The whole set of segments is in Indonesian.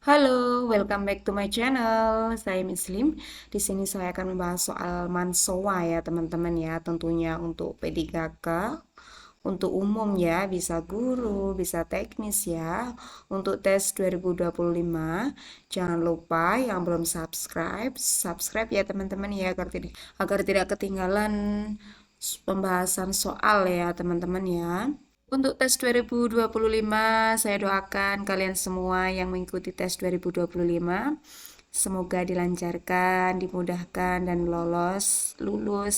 Halo, welcome back to my channel. Saya Muslim. Di sini saya akan membahas soal mansowa ya, teman-teman ya. Tentunya untuk P3K, untuk umum ya, bisa guru, bisa teknis ya. Untuk tes 2025, jangan lupa yang belum subscribe ya teman-teman ya agar tidak ketinggalan pembahasan soal ya teman-teman ya. Untuk tes 2025, saya doakan kalian semua yang mengikuti tes 2025 semoga dilancarkan, dimudahkan dan lulus.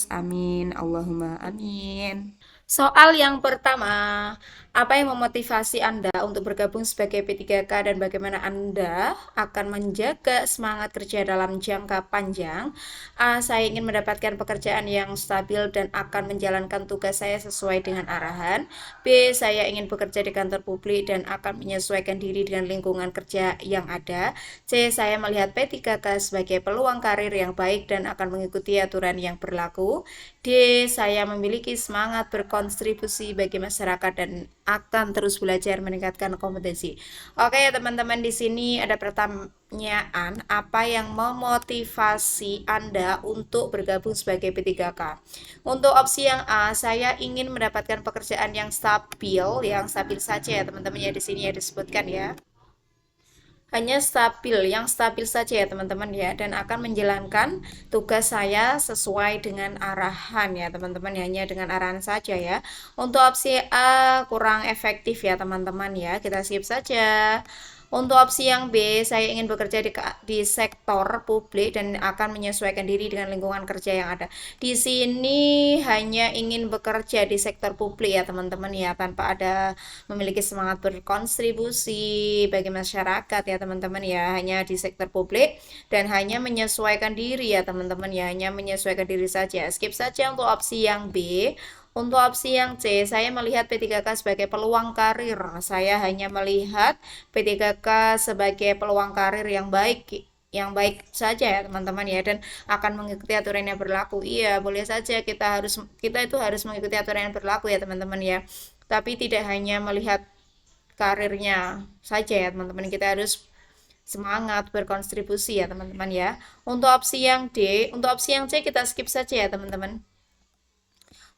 Amin. Allahumma amin. Soal yang pertama, apa yang memotivasi Anda untuk bergabung sebagai P3K dan bagaimana Anda akan menjaga semangat kerja dalam jangka panjang? A. Saya ingin mendapatkan pekerjaan yang stabil dan akan menjalankan tugas saya sesuai dengan arahan. B. Saya ingin bekerja di kantor publik dan akan menyesuaikan diri dengan lingkungan kerja yang ada. C. Saya melihat P3K sebagai peluang karir yang baik dan akan mengikuti aturan yang berlaku. D. Saya memiliki semangat berkontribusi bagi masyarakat dan akan terus belajar meningkatkan kompetensi. Oke ya teman-teman, di sini ada pertanyaan, apa yang memotivasi Anda untuk bergabung sebagai P3K? Untuk opsi yang A, saya ingin mendapatkan pekerjaan yang stabil saja ya teman-teman ya, di sini ya disebutkan ya. Hanya yang stabil saja ya teman-teman ya, dan akan menjalankan tugas saya sesuai dengan arahan ya teman-teman, hanya dengan arahan saja ya. Untuk opsi A kurang efektif ya teman-teman ya, kita skip saja. Untuk opsi yang B, saya ingin bekerja di sektor publik dan akan menyesuaikan diri dengan lingkungan kerja yang ada. Di sini hanya ingin bekerja di sektor publik ya teman-teman ya, tanpa ada memiliki semangat berkontribusi bagi masyarakat ya teman-teman ya, hanya di sektor publik dan hanya menyesuaikan diri ya teman-teman ya, hanya menyesuaikan diri saja. Skip saja untuk opsi yang B. Untuk opsi yang C, saya melihat P3K sebagai peluang karir. Saya hanya melihat P3K sebagai peluang karir yang baik saja ya teman-teman ya, dan akan mengikuti aturan yang berlaku. Iya, boleh saja kita itu harus mengikuti aturan yang berlaku ya teman-teman ya. Tapi tidak hanya melihat karirnya saja ya teman-teman, kita harus semangat berkontribusi ya teman-teman ya. Untuk opsi yang D, untuk opsi yang C kita skip saja ya teman-teman.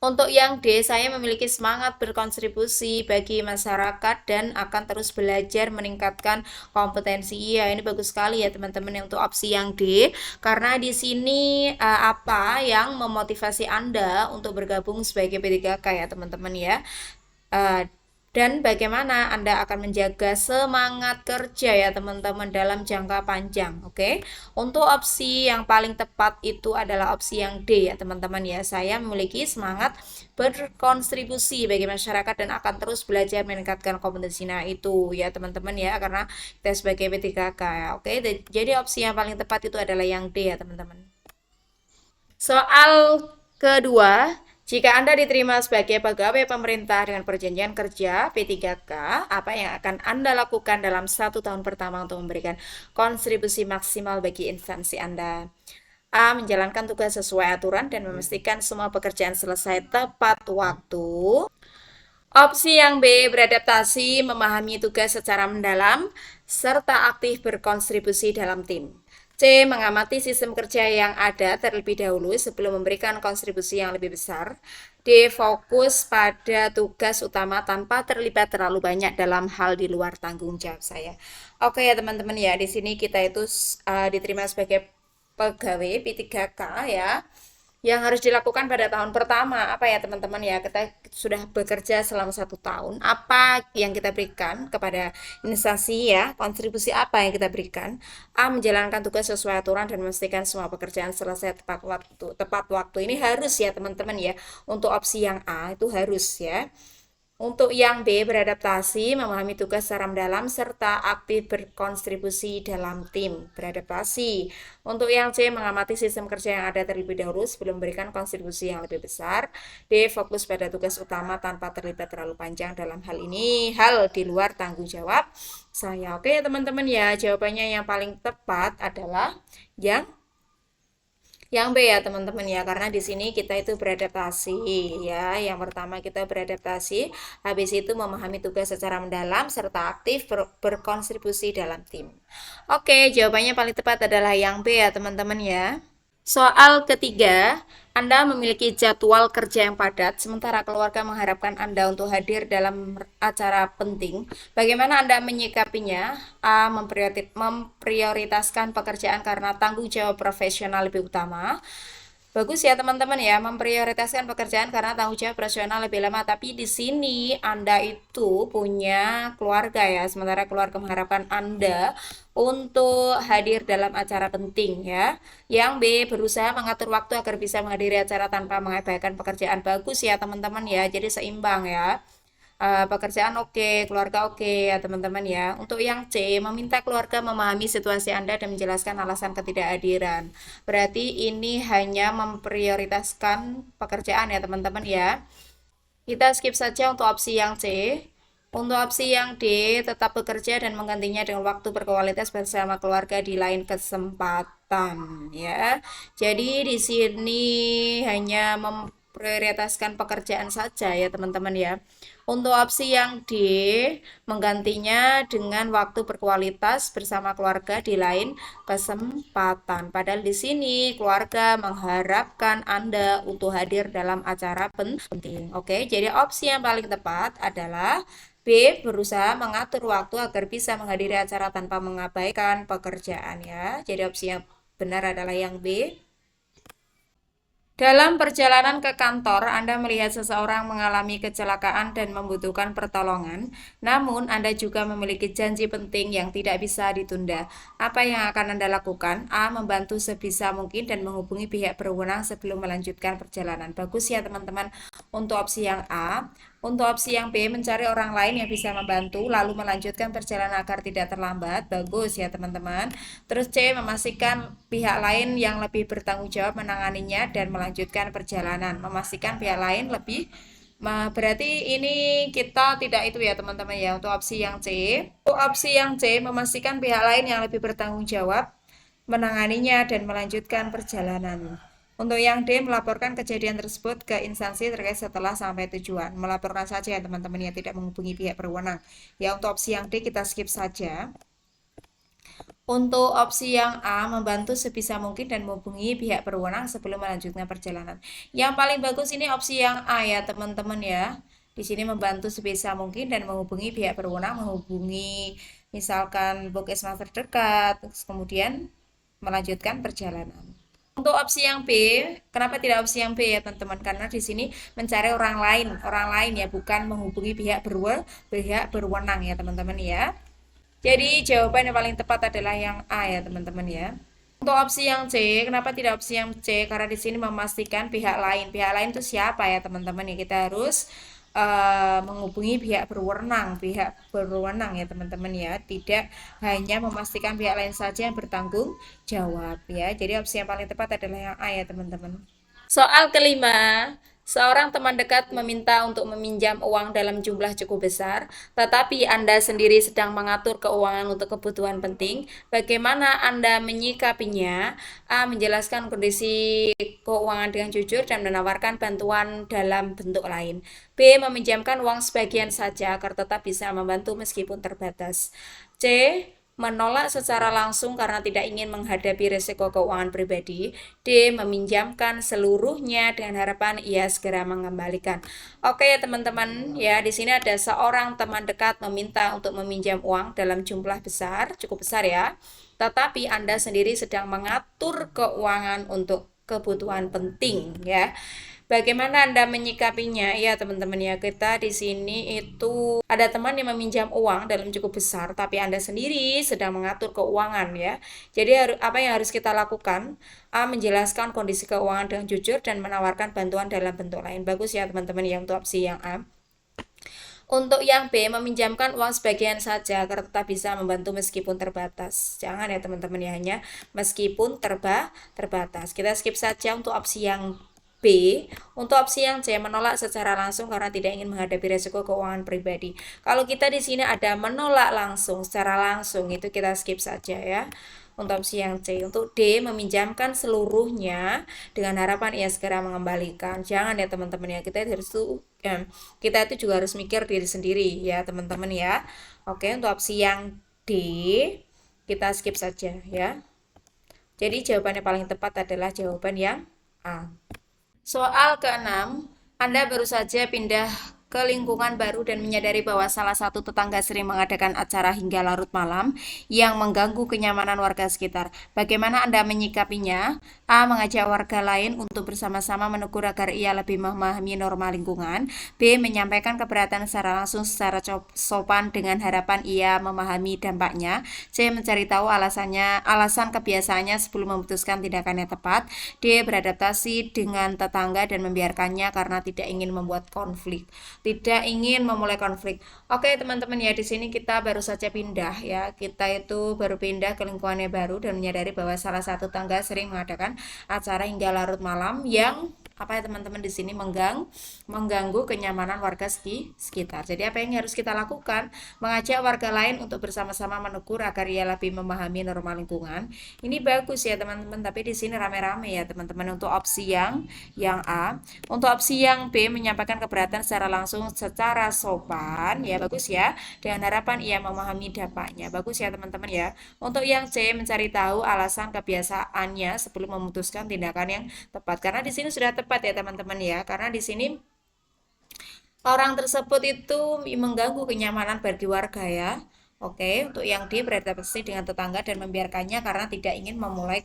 Untuk yang D, saya memiliki semangat berkontribusi bagi masyarakat dan akan terus belajar meningkatkan kompetensi. Iya, ini bagus sekali ya teman-teman untuk opsi yang D, karena di sini apa yang memotivasi Anda untuk bergabung sebagai P3K ya teman-teman ya. Eh, dan bagaimana Anda akan menjaga semangat kerja ya teman-teman dalam jangka panjang. Oke. Untuk opsi yang paling tepat itu adalah opsi yang D ya teman-teman ya. Saya memiliki semangat berkontribusi bagi masyarakat dan akan terus belajar meningkatkan kompetensi. Nah, itu ya teman-teman ya, karena kita sebagai P3K ya. Oke. Jadi opsi yang paling tepat itu adalah yang D ya teman-teman. Soal kedua, jika Anda diterima sebagai pegawai pemerintah dengan perjanjian kerja P3K, apa yang akan Anda lakukan dalam 1 tahun pertama untuk memberikan kontribusi maksimal bagi instansi Anda? A. Menjalankan tugas sesuai aturan dan memastikan semua pekerjaan selesai tepat waktu. Opsi yang B, beradaptasi, memahami tugas secara mendalam, serta aktif berkontribusi dalam tim. C. Mengamati sistem kerja yang ada terlebih dahulu sebelum memberikan kontribusi yang lebih besar. D. Fokus pada tugas utama tanpa terlibat terlalu banyak dalam hal di luar tanggung jawab saya. Oke ya teman-teman ya, di sini kita itu diterima sebagai pegawai P3K ya. Yang harus dilakukan pada tahun pertama apa ya teman-teman ya, kita sudah bekerja selama 1 tahun, apa yang kita berikan kepada instansi ya, kontribusi apa yang kita berikan? A. Menjalankan tugas sesuai aturan dan memastikan semua pekerjaan selesai tepat waktu ini harus ya teman-teman ya. Untuk opsi yang A itu harus ya. Untuk yang B, beradaptasi, memahami tugas secara mendalam, serta aktif berkontribusi dalam tim. Beradaptasi. Untuk yang C, mengamati sistem kerja yang ada terlebih dahulu sebelum memberikan kontribusi yang lebih besar. D, fokus pada tugas utama tanpa terlibat terlalu panjang dalam hal di luar tanggung jawab saya. Oke ya teman-teman ya, jawabannya yang paling tepat adalah yang Yang B ya teman-teman ya, karena di sini kita itu beradaptasi ya. Yang pertama kita beradaptasi, habis itu memahami tugas secara mendalam serta aktif berkontribusi dalam tim. Oke, jawabannya paling tepat adalah yang B ya teman-teman ya. Soal ketiga, Anda memiliki jadwal kerja yang padat, sementara keluarga mengharapkan Anda untuk hadir dalam acara penting. Bagaimana Anda menyikapinya? A. Memprioritaskan pekerjaan karena tanggung jawab profesional lebih utama. Bagus ya teman-teman ya, memprioritaskan pekerjaan karena tanggung jawab profesional lebih lama. Tapi di sini Anda itu punya keluarga ya, sementara keluarga mengharapkan Anda untuk hadir dalam acara penting ya. Yang B, berusaha mengatur waktu agar bisa menghadiri acara tanpa mengabaikan pekerjaan. Bagus ya teman-teman ya, jadi seimbang ya. Pekerjaan oke, keluarga oke ya teman-teman ya. Untuk yang C, meminta keluarga memahami situasi Anda dan menjelaskan alasan ketidakhadiran. Berarti ini hanya memprioritaskan pekerjaan ya teman-teman ya. Kita skip saja untuk opsi yang C. Untuk opsi yang D, tetap bekerja dan menggantinya dengan waktu berkualitas bersama keluarga di lain kesempatan ya. Jadi di sini hanya memprioritaskan pekerjaan saja ya teman-teman ya. Untuk opsi yang D, menggantinya dengan waktu berkualitas bersama keluarga di lain kesempatan. Padahal di sini keluarga mengharapkan Anda untuk hadir dalam acara penting. Oke, jadi opsi yang paling tepat adalah B, berusaha mengatur waktu agar bisa menghadiri acara tanpa mengabaikan pekerjaan ya. Jadi opsi yang benar adalah yang B. Dalam perjalanan ke kantor, Anda melihat seseorang mengalami kecelakaan dan membutuhkan pertolongan. Namun, Anda juga memiliki janji penting yang tidak bisa ditunda. Apa yang akan Anda lakukan? A. Membantu sebisa mungkin dan menghubungi pihak berwenang sebelum melanjutkan perjalanan. Bagus ya teman-teman. Untuk opsi yang A. Untuk opsi yang B, mencari orang lain yang bisa membantu, lalu melanjutkan perjalanan agar tidak terlambat. Bagus ya teman-teman. Terus C, memastikan pihak lain yang lebih bertanggung jawab menanganinya dan melanjutkan perjalanan. Memastikan pihak lain lebih berarti ini kita tidak itu ya teman-teman ya untuk opsi yang C. Untuk opsi yang C, memastikan pihak lain yang lebih bertanggung jawab menanganinya dan melanjutkan perjalanan. Untuk yang D, melaporkan kejadian tersebut ke instansi terkait setelah sampai tujuan. Melaporkan saja ya teman-teman ya, tidak menghubungi pihak berwenang. Ya untuk opsi yang D kita skip saja. Untuk opsi yang A, membantu sebisa mungkin dan menghubungi pihak berwenang sebelum melanjutkan perjalanan. Yang paling bagus ini opsi yang A ya teman-teman ya. Di sini membantu sebisa mungkin dan menghubungi pihak berwenang, menghubungi misalkan puskesmas terdekat, kemudian melanjutkan perjalanan. Untuk opsi yang B, kenapa tidak opsi yang B ya teman-teman? Karena di sini mencari orang lain ya, bukan menghubungi pihak berwenang ya teman-teman ya. Jadi jawaban yang paling tepat adalah yang A ya teman-teman ya. Untuk opsi yang C, kenapa tidak opsi yang C? Karena di sini memastikan pihak lain. Pihak lain itu siapa ya teman-teman ya? Kita harus menghubungi pihak berwenang ya teman-teman ya. Tidak hanya memastikan pihak lain saja yang bertanggung jawab ya. Jadi opsi yang paling tepat adalah yang A ya teman-teman. Soal kelima, seorang teman dekat meminta untuk meminjam uang dalam jumlah cukup besar, tetapi Anda sendiri sedang mengatur keuangan untuk kebutuhan penting. Bagaimana Anda menyikapinya? A. Menjelaskan kondisi keuangan dengan jujur dan menawarkan bantuan dalam bentuk lain. B. Meminjamkan uang sebagian saja agar tetap bisa membantu meskipun terbatas. C. Menolak secara langsung karena tidak ingin menghadapi risiko keuangan pribadi. D. Meminjamkan seluruhnya dengan harapan ia segera mengembalikan. Oke ya teman-teman, ya di sini ada seorang teman dekat meminta untuk meminjam uang dalam jumlah besar, cukup besar ya. Tetapi Anda sendiri sedang mengatur keuangan untuk kebutuhan penting ya. Bagaimana Anda menyikapinya? Ya, teman-teman ya, kita di sini itu ada teman yang meminjam uang dalam cukup besar, tapi Anda sendiri sedang mengatur keuangan ya. Jadi apa yang harus kita lakukan? A. Menjelaskan kondisi keuangan dengan jujur dan menawarkan bantuan dalam bentuk lain. Bagus ya teman-teman ya untuk opsi yang A. Untuk yang B, meminjamkan uang sebagian saja agar tetap bisa membantu meskipun terbatas. Jangan ya teman-teman ya, hanya meskipun terbatas. Kita skip saja untuk opsi yang B, untuk opsi yang C, menolak secara langsung karena tidak ingin menghadapi resiko keuangan pribadi. Kalau kita di sini ada menolak langsung, secara langsung, itu kita skip saja ya. Untuk opsi yang C. Untuk D, meminjamkan seluruhnya dengan harapan ia segera mengembalikan. Jangan ya teman-teman ya, kita itu juga harus mikir diri sendiri ya teman-teman ya. Oke, untuk opsi yang D, kita skip saja ya. Jadi jawabannya paling tepat adalah jawaban yang A. Soal keenam, Anda baru saja pindah ke lingkungan baru dan menyadari bahwa salah satu tetangga sering mengadakan acara hingga larut malam yang mengganggu kenyamanan warga sekitar. Bagaimana Anda menyikapinya? A. Mengajak warga lain untuk bersama-sama menegur agar ia lebih memahami norma lingkungan. B. Menyampaikan keberatan secara langsung secara sopan dengan harapan ia memahami dampaknya. C. Mencari tahu alasan kebiasaannya sebelum memutuskan tindakan yang tepat. D. Beradaptasi dengan tetangga dan membiarkannya karena tidak ingin membuat konflik. Tidak ingin memulai konflik. Oke, teman-teman ya, di sini kita baru saja pindah ya. Kita itu baru pindah ke lingkungannya baru dan menyadari bahwa salah satu tangga sering mengadakan acara hingga larut malam yang apa ya teman-teman di sini mengganggu kenyamanan warga sekitar. Jadi apa yang harus kita lakukan? Mengajak warga lain untuk bersama-sama menegur agar ia lebih memahami norma lingkungan. Ini bagus ya teman-teman, tapi di sini rame-rame ya teman-teman untuk opsi yang A. Untuk opsi yang B, menyampaikan keberatan secara langsung secara sopan ya, bagus ya, dengan harapan ia memahami dampaknya. Bagus ya teman-teman ya. Untuk yang C, mencari tahu alasan kebiasaannya sebelum memutuskan tindakan yang tepat. Karena di sini sudah tepat ya teman-teman ya. Karena di sini orang tersebut itu mengganggu kenyamanan bagi warga ya. Oke, untuk yang D, beradaptasi dengan tetangga dan membiarkannya karena tidak ingin memulai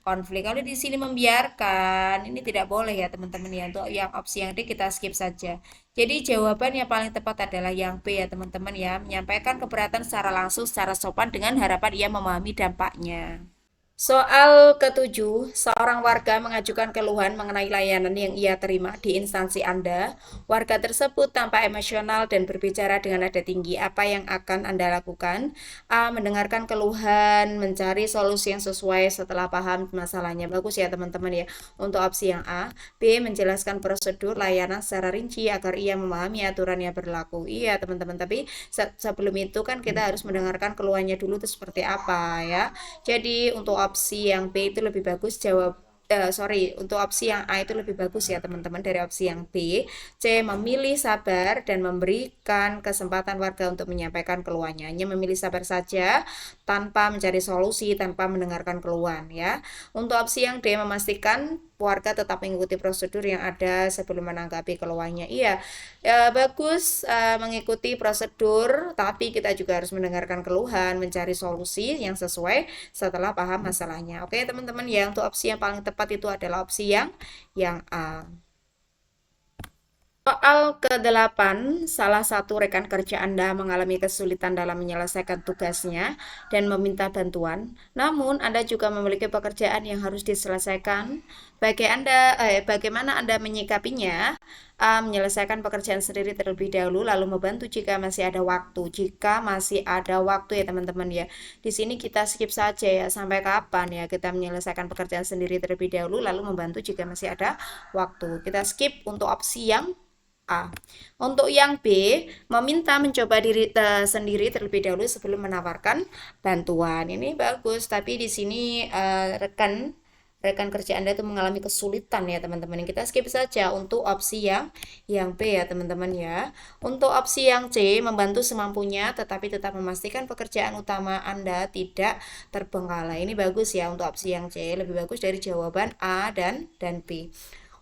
konflik. Kalau di sini membiarkan, ini tidak boleh ya teman-teman ya. Untuk yang opsi yang D kita skip saja. Jadi jawaban yang paling tepat adalah yang B ya teman-teman ya. Menyampaikan keberatan secara langsung, secara sopan dengan harapan ia memahami dampaknya. Soal ketujuh, seorang warga mengajukan keluhan mengenai layanan yang ia terima di instansi Anda. Warga tersebut tampak emosional dan berbicara dengan nada tinggi. Apa yang akan Anda lakukan? A. Mendengarkan keluhan, mencari solusi yang sesuai setelah paham masalahnya. Bagus ya teman-teman ya. Untuk opsi yang A. B. Menjelaskan prosedur layanan secara rinci agar ia memahami aturan yang berlaku. Iya teman-teman, tapi sebelum itu kan kita harus mendengarkan keluhannya dulu itu seperti apa ya. Jadi untuk opsi yang B itu lebih bagus untuk opsi yang A itu lebih bagus ya teman-teman dari opsi yang B. C. Memilih sabar dan memberikan kesempatan warga untuk menyampaikan keluhannya. Hanya memilih sabar saja tanpa mencari solusi, tanpa mendengarkan keluhan ya. Untuk opsi yang D, memastikan warga tetap mengikuti prosedur yang ada sebelum menanggapi keluhannya. Iya, ya, bagus mengikuti prosedur, tapi kita juga harus mendengarkan keluhan, mencari solusi yang sesuai setelah paham masalahnya. Oke, teman-teman ya, untuk opsi yang paling tepat itu adalah opsi yang A. Soal ke-8, salah satu rekan kerja Anda mengalami kesulitan dalam menyelesaikan tugasnya dan meminta bantuan. Namun, Anda juga memiliki pekerjaan yang harus diselesaikan. Bagaimana Anda menyikapinya? A. Menyelesaikan pekerjaan sendiri terlebih dahulu, lalu membantu jika masih ada waktu. Jika masih ada waktu ya teman-teman ya. Di sini kita skip saja ya, sampai kapan ya kita menyelesaikan pekerjaan sendiri terlebih dahulu, lalu membantu jika masih ada waktu. Kita skip untuk opsi yang A. Untuk yang B, meminta mencoba diri sendiri terlebih dahulu sebelum menawarkan bantuan. Ini bagus, tapi di sini rekan kerja Anda itu mengalami kesulitan ya teman-teman. Kita skip saja untuk opsi yang B ya teman-teman ya. Untuk opsi yang C, membantu semampunya tetapi tetap memastikan pekerjaan utama Anda tidak terbengkalai. Ini bagus ya untuk opsi yang C, lebih bagus dari jawaban A dan B.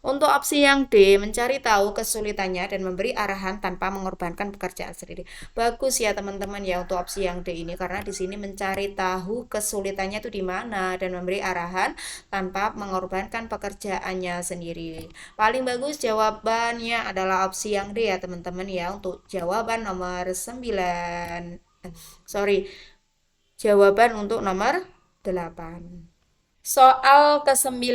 Untuk opsi yang D, mencari tahu kesulitannya dan memberi arahan tanpa mengorbankan pekerjaan sendiri. Bagus ya teman-teman ya untuk opsi yang D ini, karena di sini mencari tahu kesulitannya itu di mana dan memberi arahan tanpa mengorbankan pekerjaannya sendiri. Paling bagus jawabannya adalah opsi yang D ya teman-teman ya, untuk jawaban nomor 9. Jawaban untuk nomor 8. Soal ke-9,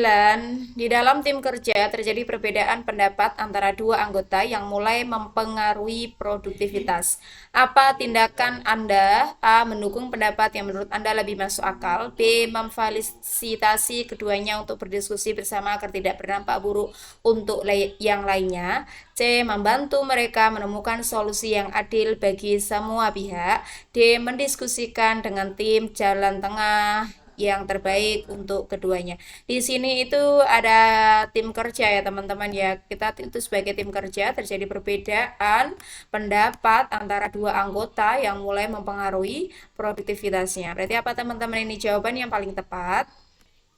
di dalam tim kerja terjadi perbedaan pendapat antara dua anggota yang mulai mempengaruhi produktivitas. Apa tindakan Anda? A. Mendukung pendapat yang menurut Anda lebih masuk akal. B. Memfasilitasi keduanya untuk berdiskusi bersama agar tidak berdampak buruk untuk yang lainnya. C. Membantu mereka menemukan solusi yang adil bagi semua pihak. D. Mendiskusikan dengan tim jalan tengah yang terbaik untuk keduanya. Di sini itu ada tim kerja ya teman-teman ya. Kita itu sebagai tim kerja terjadi perbedaan pendapat antara dua anggota yang mulai mempengaruhi produktivitasnya. Berarti apa teman-teman, ini jawaban yang paling tepat?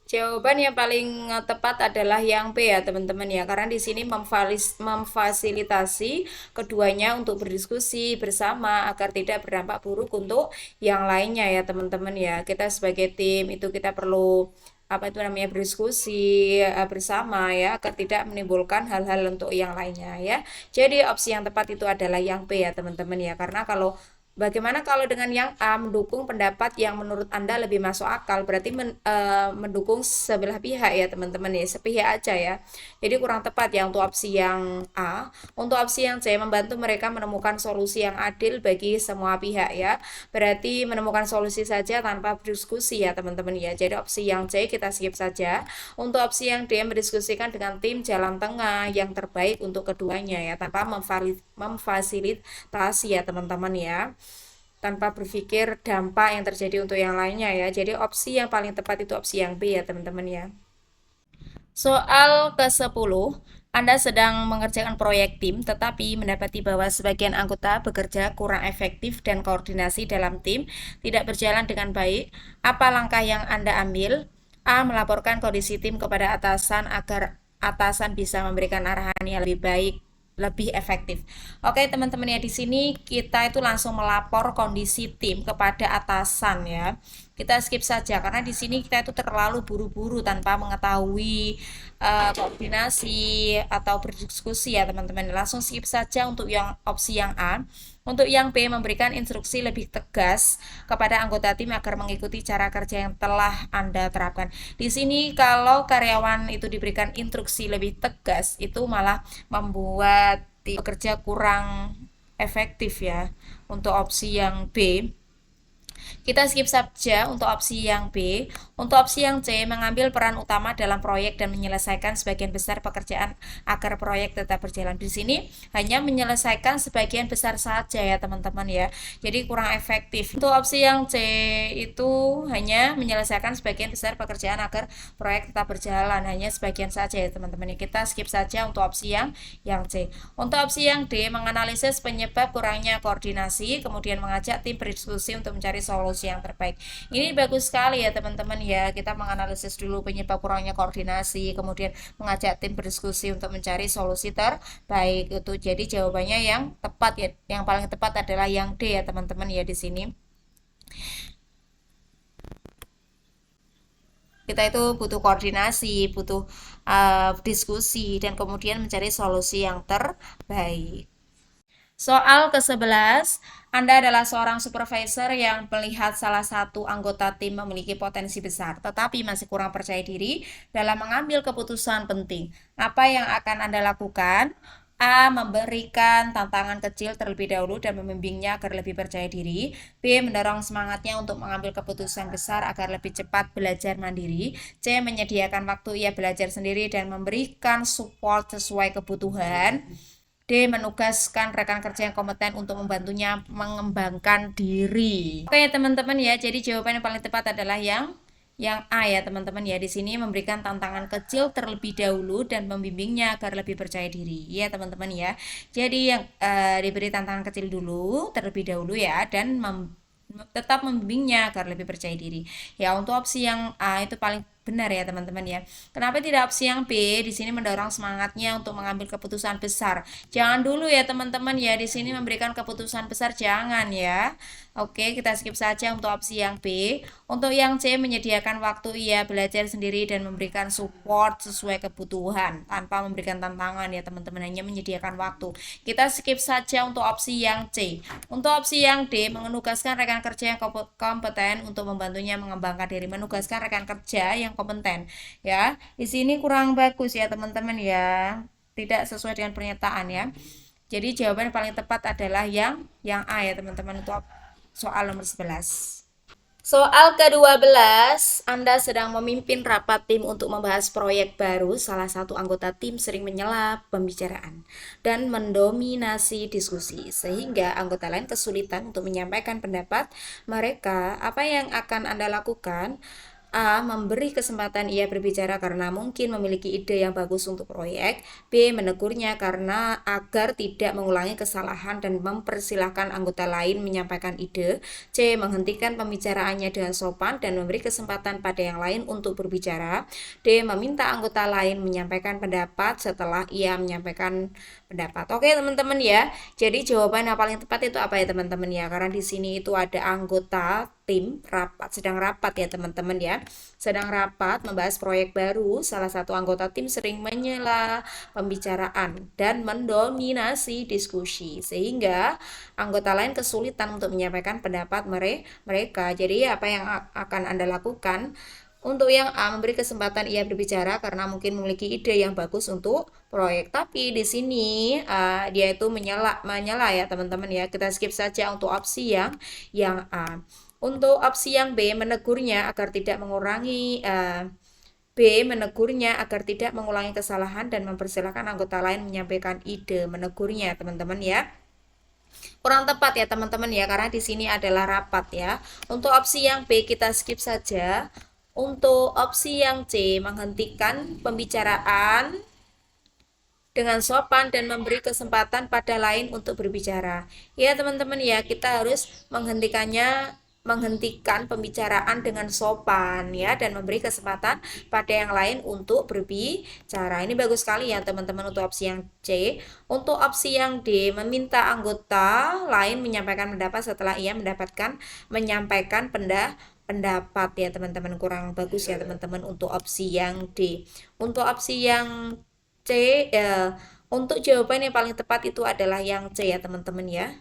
Jawaban yang paling tepat adalah yang B ya teman-teman ya, karena di sini memfasilitasi keduanya untuk berdiskusi bersama agar tidak berdampak buruk untuk yang lainnya ya teman-teman ya. Kita sebagai tim itu kita perlu apa itu namanya berdiskusi bersama ya agar tidak menimbulkan hal-hal untuk yang lainnya ya. Jadi opsi yang tepat itu adalah yang B ya teman-teman ya, karena kalau bagaimana kalau dengan yang A, mendukung pendapat yang menurut Anda lebih masuk akal? Berarti mendukung sebelah pihak ya teman-teman ya, sepihak aja ya. Jadi kurang tepat ya untuk opsi yang A. Untuk opsi yang C, membantu mereka menemukan solusi yang adil bagi semua pihak ya. Berarti menemukan solusi saja tanpa berdiskusi ya teman-teman ya. Jadi opsi yang C kita skip saja. Untuk opsi yang D, mendiskusikan dengan tim jalan tengah yang terbaik untuk keduanya ya, tanpa memfasilitasi ya teman-teman ya, tanpa berpikir dampak yang terjadi untuk yang lainnya ya. Jadi opsi yang paling tepat itu opsi yang B ya teman-teman ya. Soal ke-10, Anda sedang mengerjakan proyek tim tetapi mendapati bahwa sebagian anggota bekerja kurang efektif dan koordinasi dalam tim tidak berjalan dengan baik. Apa langkah yang Anda ambil? A. Melaporkan kondisi tim kepada atasan agar atasan bisa memberikan arahan yang lebih baik, lebih efektif. Oke, teman-teman ya, di sini kita itu langsung melapor kondisi tim kepada atasan ya. Kita skip saja karena di sini kita itu terlalu buru-buru tanpa mengetahui koordinasi atau berdiskusi ya, teman-teman. Langsung skip saja untuk yang opsi yang A. Untuk yang B, memberikan instruksi lebih tegas kepada anggota tim agar mengikuti cara kerja yang telah Anda terapkan. Di sini kalau karyawan itu diberikan instruksi lebih tegas, itu malah membuat bekerja kurang efektif ya. Untuk opsi yang B, kita skip saja untuk opsi yang B. Untuk opsi yang C, mengambil peran utama dalam proyek dan menyelesaikan sebagian besar pekerjaan agar proyek tetap berjalan. Di sini hanya menyelesaikan sebagian besar saja ya teman-teman ya. Jadi kurang efektif. Untuk opsi yang C itu hanya menyelesaikan sebagian besar pekerjaan agar proyek tetap berjalan, hanya sebagian saja ya teman-teman. Kita skip saja untuk opsi yang C. Untuk opsi yang D, menganalisis penyebab kurangnya koordinasi, kemudian mengajak tim berdiskusi untuk mencari solusi yang terbaik. Ini bagus sekali ya teman-teman ya. Kita menganalisis dulu penyebab kurangnya koordinasi, kemudian mengajak tim berdiskusi untuk mencari solusi terbaik. Itu jadi jawabannya yang tepat ya. Yang paling tepat adalah yang D ya teman-teman ya di sini. Kita itu butuh koordinasi, butuh diskusi dan kemudian mencari solusi yang terbaik. Soal ke-11, Anda adalah seorang supervisor yang melihat salah satu anggota tim memiliki potensi besar, tetapi masih kurang percaya diri dalam mengambil keputusan penting. Apa yang akan Anda lakukan? A. Memberikan tantangan kecil terlebih dahulu dan membimbingnya agar lebih percaya diri. B. Mendorong semangatnya untuk mengambil keputusan besar agar lebih cepat belajar mandiri. C. Menyediakan waktu ia belajar sendiri dan memberikan support sesuai kebutuhan. D. Menugaskan rekan kerja yang kompeten untuk membantunya mengembangkan diri. Oke teman-teman ya, jadi jawaban yang paling tepat adalah yang A ya teman-teman ya. Di sini memberikan tantangan kecil terlebih dahulu dan membimbingnya agar lebih percaya diri ya teman-teman ya. Jadi yang diberi tantangan kecil dulu terlebih dahulu ya, dan tetap membimbingnya agar lebih percaya diri. Ya, untuk opsi yang A itu paling benar ya teman-teman ya. Kenapa tidak opsi yang B? Di sini mendorong semangatnya untuk mengambil keputusan besar. Jangan dulu ya teman-teman ya, di sini memberikan keputusan besar jangan ya. Oke, kita skip saja untuk opsi yang B. Untuk yang C, menyediakan waktu ia belajar sendiri dan memberikan support sesuai kebutuhan tanpa memberikan tantangan ya teman-teman, hanya menyediakan waktu. Kita skip saja untuk opsi yang C. Untuk opsi yang D, menugaskan rekan kerja yang kompeten untuk membantunya mengembangkan diri. Menugaskan rekan kerja yang kompeten ya. Di sini kurang bagus ya teman-teman ya. Tidak sesuai dengan pernyataan ya. Jadi jawaban yang paling tepat adalah yang A ya teman-teman untuk soal nomor 11. Soal ke-12, Anda sedang memimpin rapat tim untuk membahas proyek baru. Salah satu anggota tim sering menyela pembicaraan dan mendominasi diskusi, sehingga anggota lain kesulitan untuk menyampaikan pendapat mereka. Apa yang akan Anda lakukan? A. Memberi kesempatan ia berbicara karena mungkin memiliki ide yang bagus untuk proyek. B. Menegurnya karena agar tidak mengulangi kesalahan dan mempersilahkan anggota lain menyampaikan ide. C. Menghentikan pembicaraannya dengan sopan dan memberi kesempatan pada yang lain untuk berbicara. D. Meminta anggota lain menyampaikan pendapat setelah ia menyampaikan pendapat. Oke teman-teman ya. Jadi jawaban yang paling tepat itu apa ya teman-teman ya? Karena di sini itu ada anggota tim sedang rapat ya teman-teman ya, sedang rapat membahas proyek baru. Salah satu anggota tim sering menyela pembicaraan dan mendominasi diskusi, sehingga anggota lain kesulitan untuk menyampaikan pendapat mereka. Jadi apa yang akan Anda lakukan? Untuk yang A, memberi kesempatan ia berbicara karena mungkin memiliki ide yang bagus untuk proyek. Tapi di sini dia itu menyela ya teman-teman ya. Kita skip saja untuk opsi yang A. Untuk opsi yang B, menegurnya agar tidak mengulangi kesalahan dan mempersilahkan anggota lain menyampaikan ide. Menegurnya teman-teman ya. Kurang tepat ya teman-teman ya, karena di sini adalah rapat ya. Untuk opsi yang B kita skip saja. Untuk opsi yang C, menghentikan pembicaraan dengan sopan dan memberi kesempatan pada lain untuk berbicara. Ya teman-teman ya, kita harus menghentikan pembicaraan dengan sopan ya, dan memberi kesempatan pada yang lain untuk berbicara. Ini bagus sekali ya teman-teman untuk opsi yang C. Untuk opsi yang D, meminta anggota lain menyampaikan pendapat setelah ia menyampaikan pendapat ya teman-teman. Kurang bagus ya teman-teman untuk opsi yang D. Untuk opsi yang C, untuk jawaban yang paling tepat itu adalah yang C ya teman-teman ya.